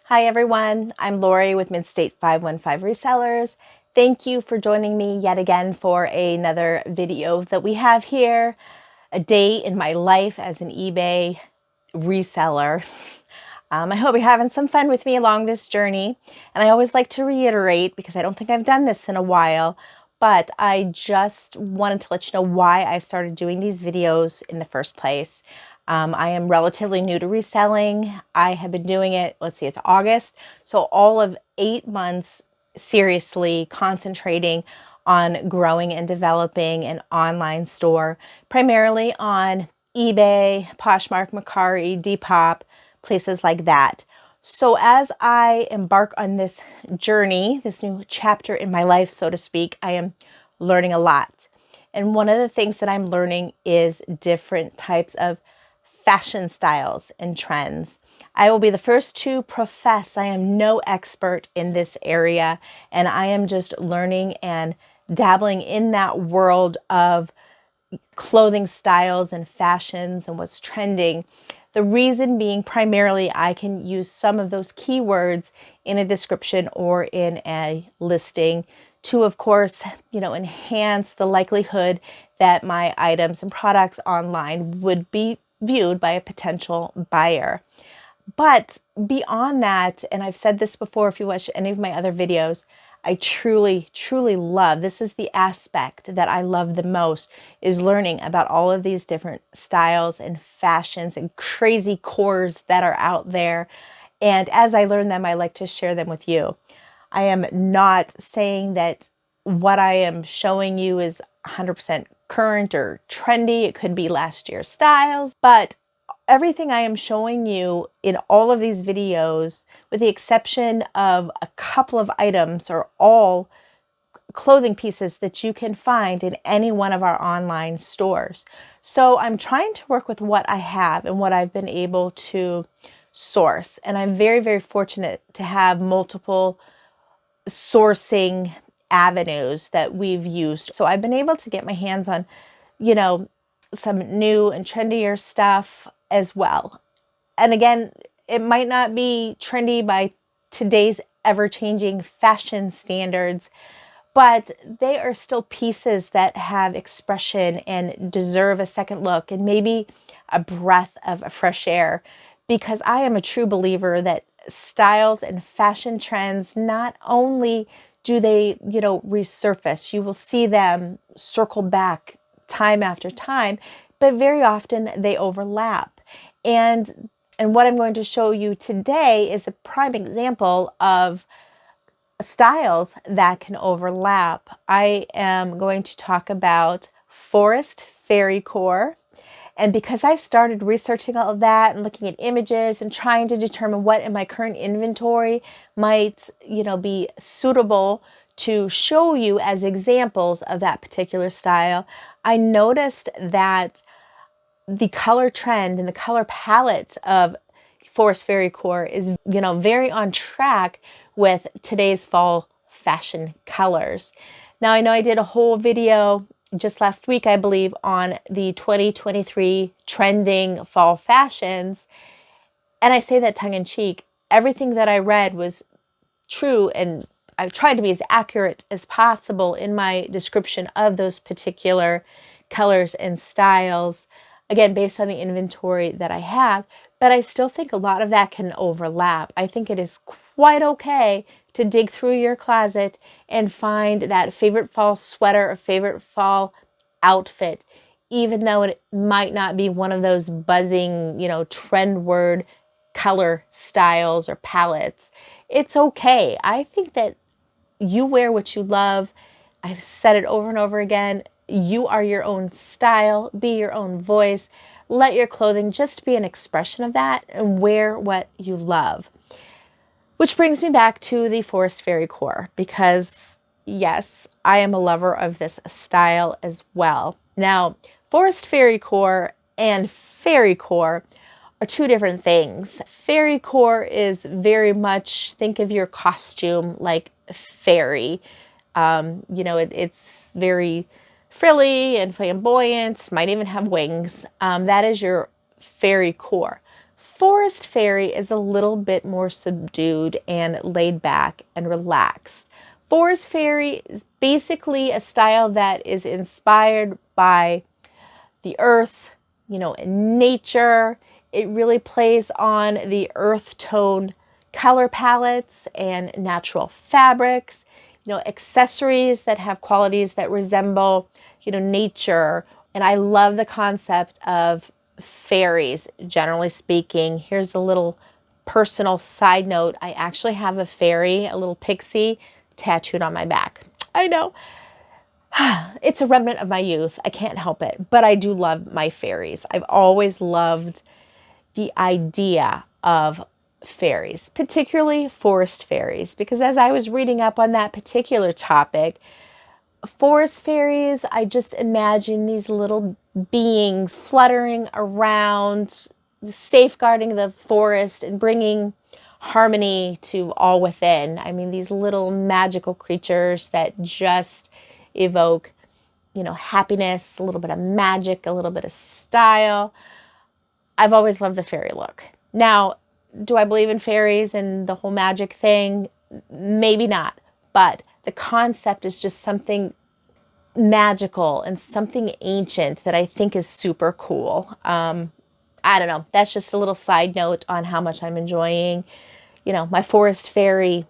Hi everyone, I'm Lori with Midstate 515 Resellers. Thank you for joining me yet again for another video that we have here. A day in my life as an eBay reseller. I hope you're having some fun with me along this journey. And I always like to reiterate, because I don't think I've done this in a while, but I just wanted to let you know why I started doing these videos in the first place. I am relatively new to reselling. I have been doing it, let's see, it's August. So all of 8 months seriously concentrating on growing and developing an online store, primarily on eBay, Poshmark, mercari, depop, places like that. So as I embark on this journey, this new chapter in my life, so to speak, I am learning a lot. And one of the things that I'm learning is different types of fashion styles and trends. I will be the first to profess I am no expert in this area, and I am just learning and dabbling in that world of clothing styles and fashions and what's trending. The reason being primarily I can use some of those keywords in a description or in a listing to, of course, enhance the likelihood that my items and products online would be viewed by a potential buyer. But beyond that, and I've said this before if you watch any of my other videos, I truly, truly love, this is the aspect that I love the most, is learning about all of these different styles and fashions and crazy cores that are out there. And as I learn them, I like to share them with you. I am not saying that what I am showing you is 100% current or trendy. It could be last year's styles, but everything I am showing you in all of these videos, with the exception of a couple of items, are all clothing pieces that you can find in any one of our online stores. So I'm trying to work with what I have and what I've been able to source. And I'm very, very fortunate to have multiple sourcing avenues that we've used. So I've been able to get my hands on, some new and trendier stuff as well. And again, it might not be trendy by today's ever-changing fashion standards, but they are still pieces that have expression and deserve a second look and maybe a breath of fresh air, because I am a true believer that styles and fashion trends, not only do they, resurface, you will see them circle back time after time, but very often they overlap. And what I'm going to show you today is a prime example of styles that can overlap. I am going to talk about forest fairy core. And because I started researching all of that and looking at images and trying to determine what in my current inventory might, be suitable to show you as examples of that particular style, I noticed that the color trend and the color palette of forest fairy core is, very on track with today's fall fashion colors. Now, I know I did a whole video just last week, I believe, on the 2023 trending fall fashions. And I say that tongue in cheek. Everything that I read was true, and I've tried to be as accurate as possible in my description of those particular colors and styles, again, based on the inventory that I have. But I still think a lot of that can overlap. I think it is quite okay to dig through your closet and find that favorite fall sweater or favorite fall outfit, even though it might not be one of those buzzing, trend word color styles or palettes. It's okay. I think that you wear what you love. I've said it over and over again. You are your own style. Be your own voice. Let your clothing just be an expression of that, and wear what you love. Which brings me back to the forest fairy core, because yes, I am a lover of this style as well. Now, forest fairy core and fairy core are two different things. Fairy core is very much, think of your costume like fairy. It's very frilly and flamboyant, might even have wings. That is your fairy core. Forest Fairy is a little bit more subdued and laid back and relaxed. Forest Fairy is basically a style that is inspired by the earth, nature. It really plays on the earth tone color palettes and natural fabrics, accessories that have qualities that resemble, nature. And I love the concept of fairies, generally speaking. Here's a little personal side note. I actually have a fairy, a little pixie, tattooed on my back. I know. It's a remnant of my youth. I can't help it. But I do love my fairies. I've always loved the idea of fairies, particularly forest fairies, because as I was reading up on that particular topic, forest fairies, I just imagine these little beings fluttering around, safeguarding the forest and bringing harmony to all within. I mean, these little magical creatures that just evoke, happiness, a little bit of magic, a little bit of style. I've always loved the fairy look. Now, do I believe in fairies and the whole magic thing? Maybe not, but the concept is just something magical and something ancient that I think is super cool. I don't know. That's just a little side note on how much I'm enjoying, my forest fairy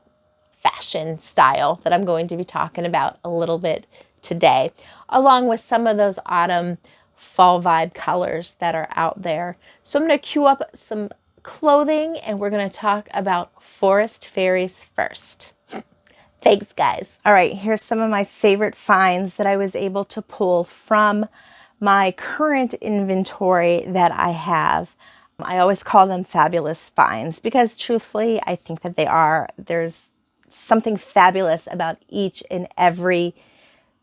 fashion style that I'm going to be talking about a little bit today, along with some of those autumn fall vibe colors that are out there. So I'm going to cue up some clothing and we're going to talk about forest fairies first. Thanks, guys. All right, here's some of my favorite finds that I was able to pull from my current inventory that I have. I always call them fabulous finds because truthfully, I think that they are. There's something fabulous about each and every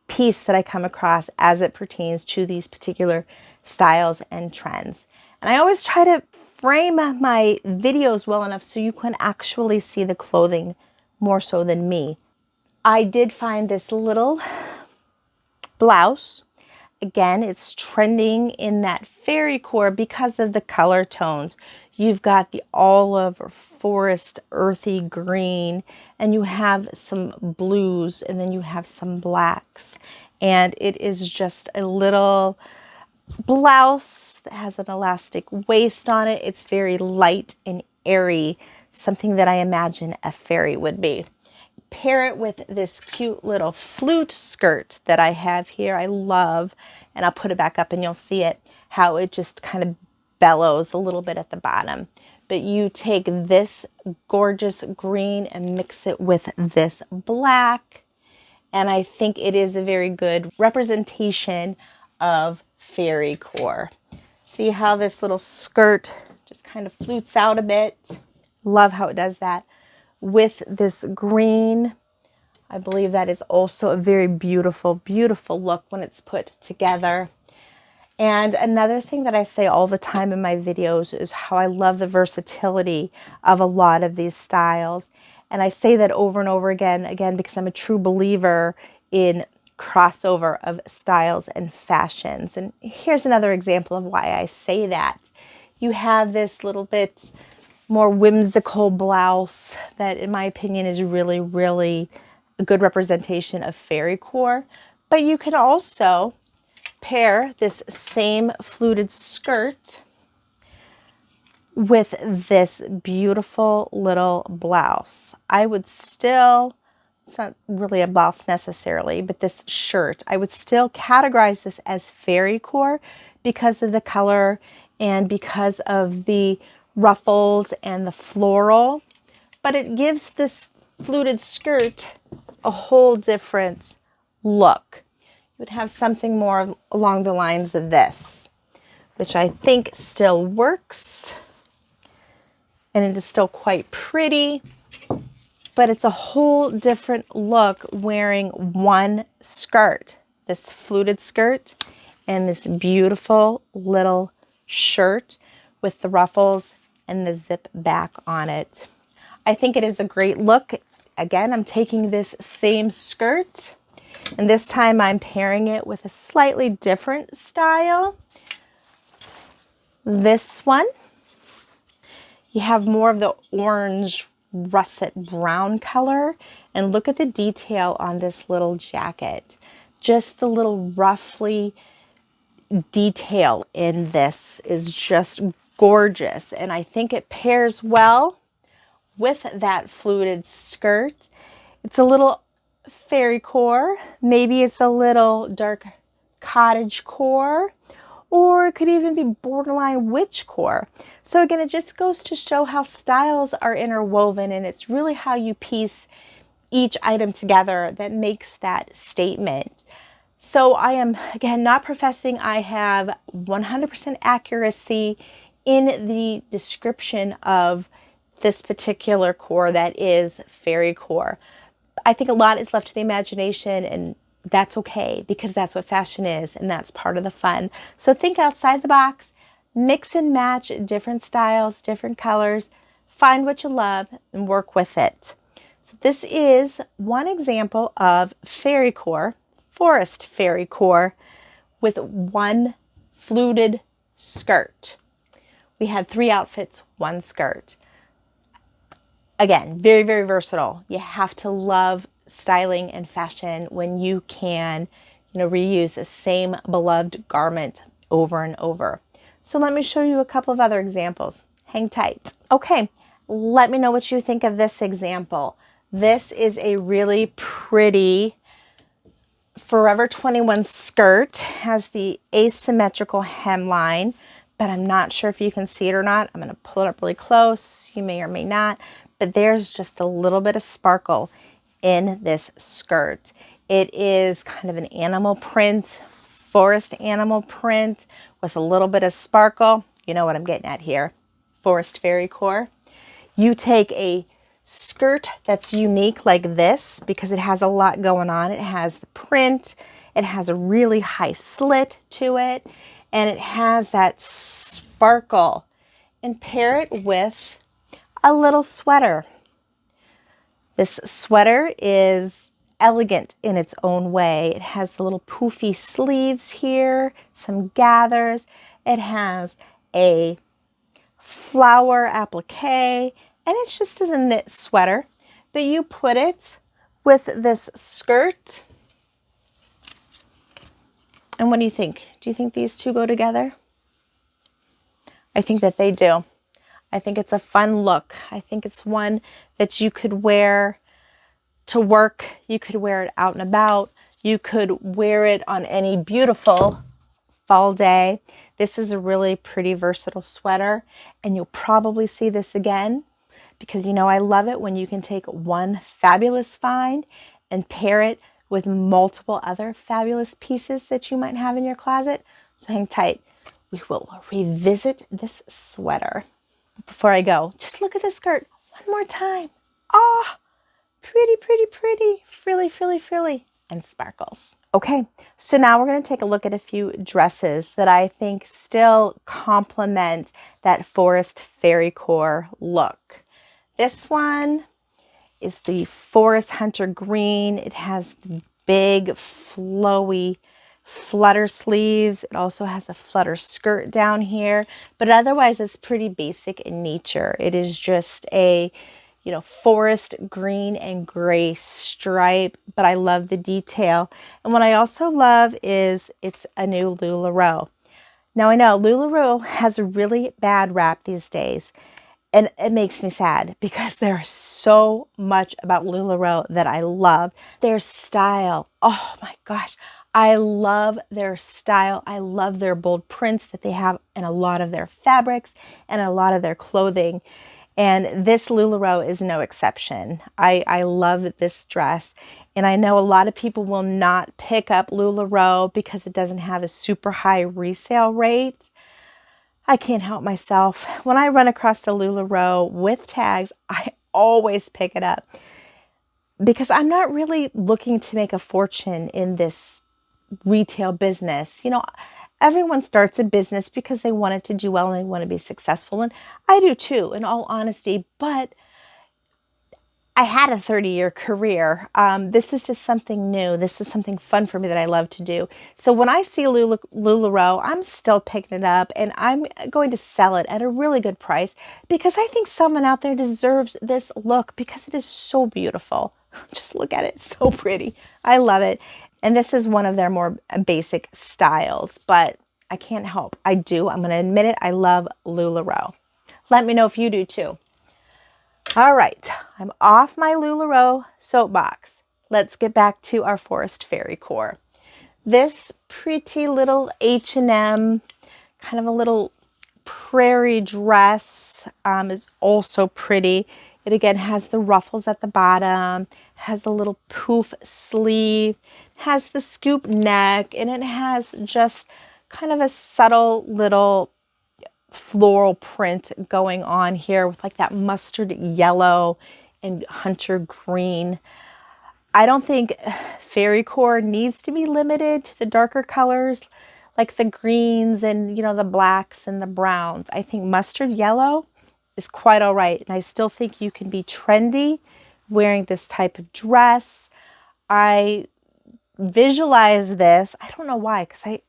piece that I come across as it pertains to these particular styles and trends. And I always try to frame my videos well enough so you can actually see the clothing more so than me. I did find this little blouse. Again, it's trending in that fairy core because of the color tones. You've got the olive or forest earthy green, and you have some blues, and then you have some blacks. And it is just a little blouse that has an elastic waist on it. It's very light and airy, something that I imagine a fairy would be. Pair it with this cute little flute skirt that I have here. I love, and I'll put it back up and you'll see it, how it just kind of bellows a little bit at the bottom. But you take this gorgeous green and mix it with this black, and I think it is a very good representation of fairy core. See how this little skirt just kind of flutes out a bit? Love how it does that. With this green, I believe that is also a very beautiful, beautiful look when it's put together. And another thing that I say all the time in my videos is how I love the versatility of a lot of these styles. And I say that over and over again, because I'm a true believer in crossover of styles and fashions. And here's another example of why I say that. You have this little bit more whimsical blouse that in my opinion is really, really a good representation of fairy core. But you can also pair this same fluted skirt with this beautiful little blouse. I would still, it's not really a blouse necessarily, but this shirt, I would still categorize this as fairy core because of the color and because of the ruffles and the floral, but it gives this fluted skirt a whole different look. You would have something more along the lines of this, which I think still works, and it is still quite pretty, but it's a whole different look wearing one skirt, this fluted skirt and this beautiful little shirt with the ruffles and the zip back on it. I think it is a great look. Again, I'm taking this same skirt, and this time I'm pairing it with a slightly different style. This one. you have more of the orange russet brown color. And look at the detail on this little jacket. Just the little roughly detail in this is just gorgeous. And I think it pairs well with that fluted skirt. It's a little fairy core. Maybe it's a little dark cottage core, or it could even be borderline witch core. So again, it just goes to show how styles are interwoven, and it's really how you piece each item together that makes that statement. So I am, again, not professing I have 100% accuracy in the description of this particular core that is fairy core. I think a lot is left to the imagination, and that's okay, because that's what fashion is, and that's part of the fun. So think outside the box, mix and match different styles, different colors, find what you love and work with it. So this is one example of fairy core, forest fairy core, with one fluted skirt. We had 3 outfits, 1 skirt. Again, very, very versatile. You have to love styling and fashion when you can, reuse the same beloved garment over and over. So let me show you a couple of other examples. Hang tight. Okay, let me know what you think of this example. This is a really pretty Forever 21 skirt. Has the asymmetrical hemline, but I'm not sure if you can see it or not. I'm going to pull it up really close. You may or may not, but there's just a little bit of sparkle in this skirt. It is kind of an animal print, forest animal print with a little bit of sparkle. You know what I'm getting at here. Forest fairy core. You take a skirt that's unique like this because it has a lot going on. It has the print, it has a really high slit to it, and it has that sparkle, and pair it with a little sweater. This sweater is elegant in its own way. It has the little poofy sleeves here, some gathers. It has a flower applique, and it's just as a knit sweater, but you put it with this skirt. And what do you think? Do you think these two go together? I think that they do. I think it's a fun look. I think it's one that you could wear to work. You could wear it out and about. You could wear it on any beautiful fall day. This is a really pretty versatile sweater, and you'll probably see this again because I love it when you can take one fabulous find and pair it with multiple other fabulous pieces that you might have in your closet. So hang tight. We will revisit this sweater. Before I go, just look at the skirt one more time. Ah, pretty, pretty, pretty, frilly, frilly, frilly, and sparkles. Okay, so now we're going to take a look at a few dresses that I think still complement that forest fairy core look. This one is the Forest Hunter Green. It has the big, flowy flutter sleeves. It also has a flutter skirt down here, but otherwise it's pretty basic in nature. It is just a forest green and gray stripe, but I love the detail. And what I also love is it's a new LuLaRoe. Now I know LuLaRoe has a really bad rap these days, and it makes me sad because there's so much about LuLaRoe that I love. Their style, oh my gosh, I love their style. I love their bold prints that they have in a lot of their fabrics and a lot of their clothing. And this LuLaRoe is no exception. I love this dress. And I know a lot of people will not pick up LuLaRoe because it doesn't have a super high resale rate. I can't help myself. When I run across a LuLaRoe with tags, I always pick it up because I'm not really looking to make a fortune in this retail business. Everyone starts a business because they want it to do well and they want to be successful. And I do too, in all honesty. But I had a 30-year career. This is just something new. This is something fun for me that I love to do. So when I see LuLaRoe, I'm still picking it up and I'm going to sell it at a really good price because I think someone out there deserves this look because it is so beautiful. Just look at it. It's so pretty. I love it. And this is one of their more basic styles, but I can't help. I do. I'm going to admit it. I love LuLaRoe. Let me know if you do too. All right, I'm off my LuLaRoe soapbox. Let's get back to our Forest Fairy core. This pretty little H&M, kind of a little prairie dress is also pretty. It again has the ruffles at the bottom, has a little poof sleeve, has the scoop neck, and it has just kind of a subtle little floral print going on here with like that mustard yellow and hunter green. I don't think fairy core needs to be limited to the darker colors like the greens and, you know, the blacks and the browns. I think mustard yellow is quite all right. And I still think you can be trendy wearing this type of dress. I visualize this. I don't know why, because I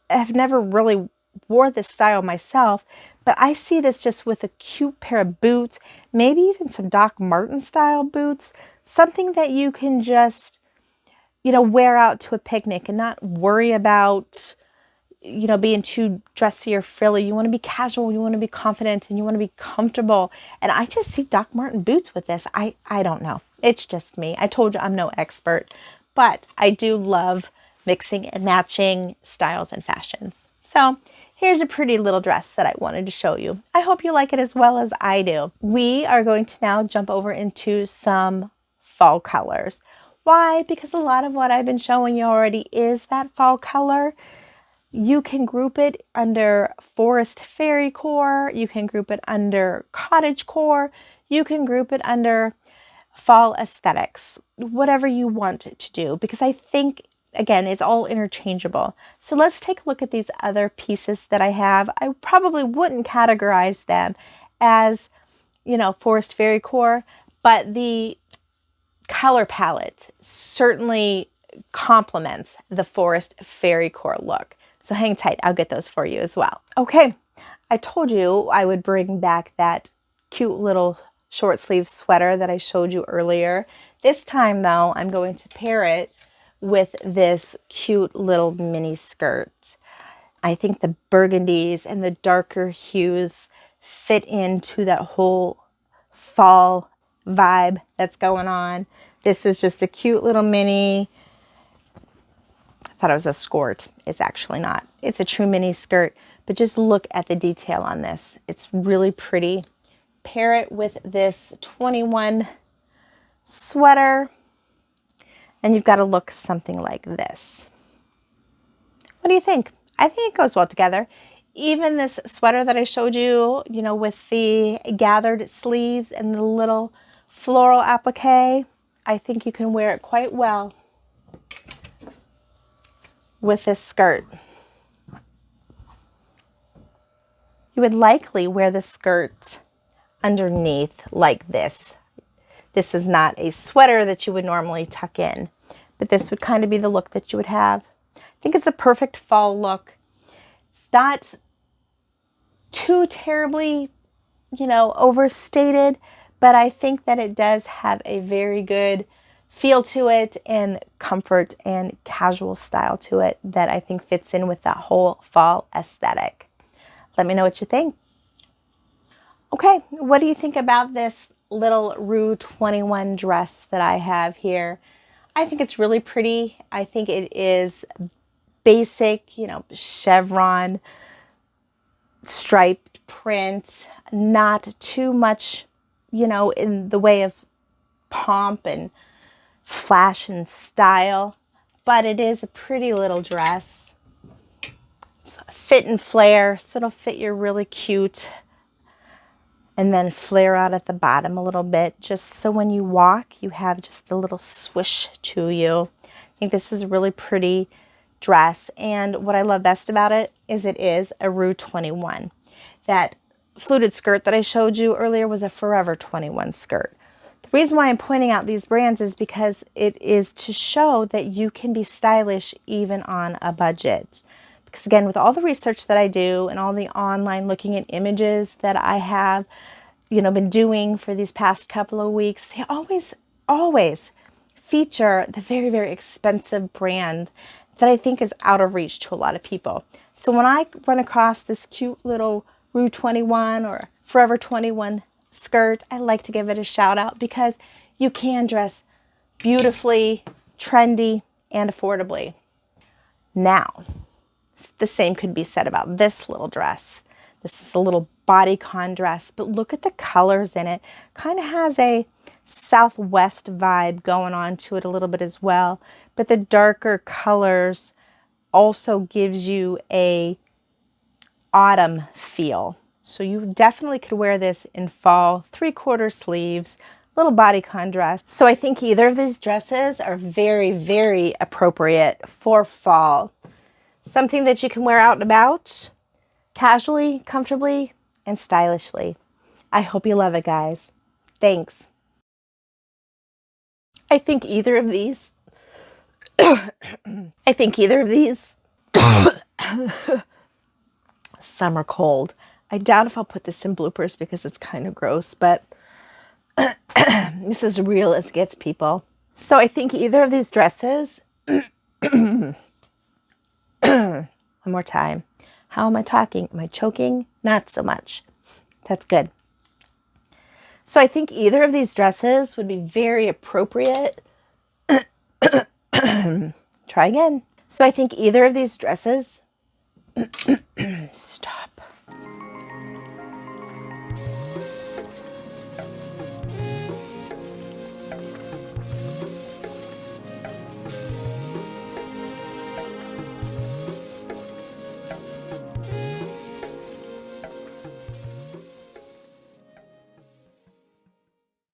have never really wore this style myself, but I see this just with a cute pair of boots, maybe even some Doc Marten style boots, something that you can just, you know, wear out to a picnic and not worry about, you know, being too dressy or frilly. You want to be casual, you want to be confident, and you want to be comfortable. And I just see Doc Marten boots with this. I don't know. It's just me. I told you I'm no expert, but I do love mixing and matching styles and fashions. So here's a pretty little dress that I wanted to show you. I hope you like it as well as I do. We are going to now jump over into some fall colors. Why? Because a lot of what I've been showing you already is that fall color. You can group it under Forest Fairy core. You can group it under Cottage core. You can group it under fall aesthetics, whatever you want to do, because I think, again, it's all interchangeable. So let's take a look at these other pieces that I have. I probably wouldn't categorize them as, you know, Forest Fairy core, but the color palette certainly complements the Forest Fairy core look. So hang tight, I'll get those for you as well. Okay, I told you I would bring back that cute little short sleeve sweater that I showed you earlier. This time though, I'm going to pair it with this cute little mini skirt. I think the burgundies and the darker hues fit into that whole fall vibe that's going on. This is just a cute little mini. I thought it was a skirt. It's actually not. It's a true mini skirt, but just look at the detail on this. It's really pretty. Pair it with this 21 sweater, and you've got to look something like this. What do you think? I think it goes well together. Even this sweater that I showed you, you know, with the gathered sleeves and the little floral applique, I think you can wear it quite well with this skirt. You would likely wear the skirt underneath like this. This is not a sweater that you would normally tuck in, but this would kind of be the look that you would have. I think it's a perfect fall look. It's not too terribly, you know, overstated, but I think that it does have a very good feel to it and comfort and casual style to it that I think fits in with that whole fall aesthetic. Let me know what you think. Okay, what do you think about this little Rue 21 dress that I have here? I think it's really pretty. I think it is basic, you know, chevron, striped print, not too much, you know, in the way of pomp and flash and style, but it is a pretty little dress. It's a fit and flare, so it'll fit you really cute. And then flare out at the bottom a little bit, just so when you walk, you have just a little swish to you. I think this is a really pretty dress. And what I love best about it is a Rue 21. That fluted skirt that I showed you earlier was a Forever 21 skirt. The reason why I'm pointing out these brands is because it is to show that you can be stylish even on a budget. Because again, with all the research that I do and all the online looking at images that I have, been doing for these past couple of weeks, they always feature the very, very expensive brand that I think is out of reach to a lot of people. So when I run across this cute little Rue 21 or Forever 21 skirt, I like to give it a shout out because you can dress beautifully, trendy, and affordably. Now, the same could be said about this little dress. This is a little bodycon dress, but look at the colors in it. Kind of has a Southwest vibe going on to it a little bit as well, but the darker colors also gives you a autumn feel. So you definitely could wear this in fall, 3/4 sleeves, little bodycon dress. So I think either of these dresses are very, very appropriate for fall. Something that you can wear out and about, casually, comfortably, and stylishly. I hope you love it, guys. Thanks. I think either of these, summer cold. I doubt if I'll put this in bloopers because it's kind of gross, but this is real as gets, people. So I think either of these dresses, one more time. How am I talking? Am I choking? Not so much. That's good. So I think either of these dresses would be very appropriate. Try again. So I think either of these dresses, stop.